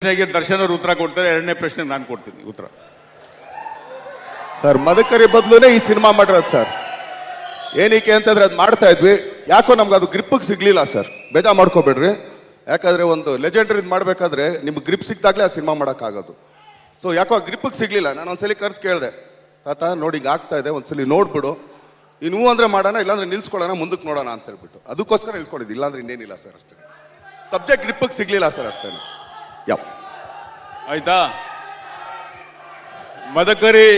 ಪ್ರಶ್ನೆಗೆ ದರ್ಶನ್ ಅವರು ಉತ್ತರ ಕೊಡ್ತಾರೆ, ಎರಡನೇ ಪ್ರಶ್ನೆಗೆ ನಾನು ಕೊಡ್ತೀನಿ ಉತ್ತರ. ಸರ್ ಮದಕರಿ ಬದಲುನೇ ಈ ಸಿನಿಮಾ ಮಾಡಿರೋದು ಸರ್. ಏನಕ್ಕೆ ಅಂತಂದ್ರೆ ಅದು ಮಾಡ್ತಾ ಇದ್ವಿ, ಯಾಕೋ ನಮ್ಗೆ ಅದು ಗ್ರಿಪ್ಪಿಗೆ ಸಿಗ್ಲಿಲ್ಲ ಸರ್. ಬೇಜಾರು ಮಾಡ್ಕೋಬೇಡ್ರಿ, ಯಾಕಂದ್ರೆ ಒಂದು ಲೆಜೆಂಡ್ರಿ ಮಾಡಬೇಕಾದ್ರೆ ನಿಮ್ಗೆ ಗ್ರಿಪ್ ಸಿಕ್ತಾಗಲೇ ಆ ಸಿನಿಮಾ ಮಾಡೋಕ್ಕಾಗೋದು. ಸೊ ಯಾಕೋ ಆ ಗ್ರಿಪ್ಪಿಗೆ ಸಿಗ್ಲಿಲ್ಲ. ನಾನು ಒಂದ್ಸಲಿ ಕರೆದು ಕೇಳಿದೆ, ತಾತ ನೋಡಿ ಈಗ ಆಗ್ತಾ ಇದೆ, ಒಂದ್ಸಲಿ ನೋಡ್ಬಿಡು, ಇನ್ನು ಅಂದ್ರೆ ಮಾಡೋಣ, ಇಲ್ಲಾಂದ್ರೆ ನಿಲ್ಸ್ಕೊಳ್ಳೋಣ, ಮುಂದಕ್ಕೆ ನೋಡೋಣ ಅಂತ ಹೇಳ್ಬಿಟ್ಟು ಅದಕ್ಕೋಸ್ಕರ ನಿಲ್ಸ್ಕೊಂಡಿದ್ದು, ಇಲ್ಲಾಂದ್ರೆ ಇನ್ನೇನಿಲ್ಲ ಸರ್. ಅಷ್ಟೇ ಸಬ್ಜೆಕ್ಟ್ ಗ್ರಿಪ್ಪಿಗೆ ಸಿಗ್ಲಿಲ್ಲ ಸರ್, ಅಷ್ಟೇ. ಯಾವ ಆಯ್ತಾ? ಮದಕರಿ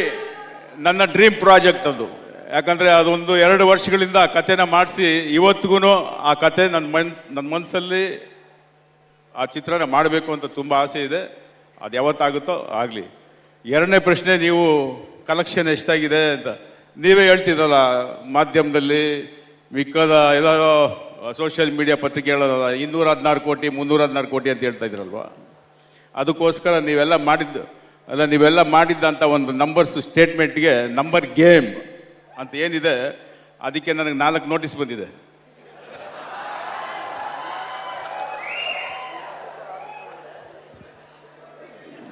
ನನ್ನ ಡ್ರೀಮ್ ಪ್ರಾಜೆಕ್ಟ್ ಅದು. ಯಾಕಂದರೆ ಅದೊಂದು 2 ವರ್ಷಗಳಿಂದ ಆ ಕಥೆನ ಮಾಡಿಸಿ ಇವತ್ತಿಗೂ ಆ ಕತೆ ನನ್ನ ಮನಸ್ಸಲ್ಲಿ ಆ ಚಿತ್ರನ ಮಾಡಬೇಕು ಅಂತ ತುಂಬ ಆಸೆ ಇದೆ. ಅದು ಯಾವತ್ತಾಗುತ್ತೋ ಆಗಲಿ. ಎರಡನೇ ಪ್ರಶ್ನೆ, ನೀವು ಕಲೆಕ್ಷನ್ ಎಷ್ಟಾಗಿದೆ ಅಂತ ನೀವೇ ಹೇಳ್ತಿದ್ರಲ್ಲ ಮಾಧ್ಯಮದಲ್ಲಿ, ಮಿಕ್ಕದ ಎಲ್ಲ ಸೋಷಿಯಲ್ ಮೀಡಿಯಾ ಪತ್ರಿಕೆಗಳ 216 ಕೋಟಿ 316 ಕೋಟಿ ಅಂತ ಹೇಳ್ತಾ ಇದ್ರಲ್ವ. ಅದಕ್ಕೋಸ್ಕರ ನೀವೆಲ್ಲ ಮಾಡಿದ್ದಂಥ ಒಂದು ನಂಬರ್ಸ್ ಸ್ಟೇಟ್ಮೆಂಟ್ಗೆ ನಂಬರ್ ಗೇಮ್ ಅಂತ ಏನಿದೆ, ಅದಕ್ಕೆ ನನಗೆ 4 ನೋಟಿಸ್ ಬಂದಿದೆ.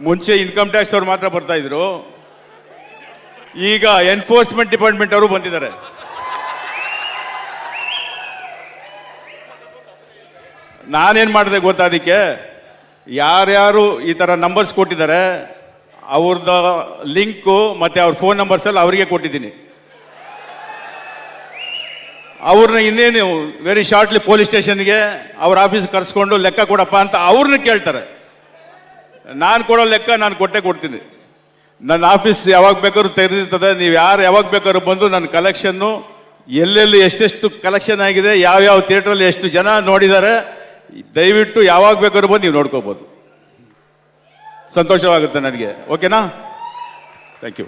ಮುಂಚೆ ಇನ್ಕಮ್ ಟ್ಯಾಕ್ಸ್ ಅವ್ರು ಮಾತ್ರ ಬರ್ತಾ ಇದ್ರು, ಈಗ ಎನ್ಫೋರ್ಸ್ಮೆಂಟ್ ಡಿಪಾರ್ಟ್ಮೆಂಟ್ ಅವರು ಬಂದಿದ್ದಾರೆ. ನಾನೇನು ಮಾಡಿದೆ ಗೊತ್ತಾ? ಅದಕ್ಕೆ ಯಾರ್ಯಾರು ಈ ಥರ ನಂಬರ್ಸ್ ಕೊಟ್ಟಿದ್ದಾರೆ ಅವ್ರದ್ದು ಲಿಂಕು ಮತ್ತು ಅವ್ರ ಫೋನ್ ನಂಬರ್ಸ್ ಎಲ್ಲ ಅವರಿಗೆ ಕೊಟ್ಟಿದ್ದೀನಿ. ಅವ್ರನ್ನ ಇನ್ನೇನು ವೆರಿ ಶಾರ್ಟ್ಲಿ ಪೊಲೀಸ್ ಸ್ಟೇಷನ್ಗೆ ಅವ್ರ ಆಫೀಸ್ಗೆ ಕರೆಸ್ಕೊಂಡು ಲೆಕ್ಕ ಕೊಡಪ್ಪ ಅಂತ ಅವ್ರನ್ನ ಕೇಳ್ತಾರೆ. ನಾನು ಕೊಡೋ ಲೆಕ್ಕ ನಾನು ಕೊಡ್ತೀನಿ. ನನ್ನ ಆಫೀಸ್ ಯಾವಾಗ ಬೇಕಾದ್ರೂ ತೆರೆದಿರ್ತದೆ, ನೀವು ಯಾವಾಗ ಬೇಕಾದ್ರೂ ಬಂದು ನನ್ನ ಕಲೆಕ್ಷನ್ನು ಎಲ್ಲೆಲ್ಲಿ ಎಷ್ಟೆಷ್ಟು ಕಲೆಕ್ಷನ್ ಆಗಿದೆ, ಯಾವ್ಯಾವ ಥಿಯೇಟ್ರಲ್ಲಿ ಎಷ್ಟು ಜನ ನೋಡಿದ್ದಾರೆ, ದಯವಿಟ್ಟು ಯಾವಾಗ ಬೇಕಾದ್ರೂ ಬಂದು ನೀವು ನೋಡ್ಕೋಬೋದು. ಸಂತೋಷವಾಗುತ್ತೆ ನನಗೆ. ಓಕೆನಾ? Thank you.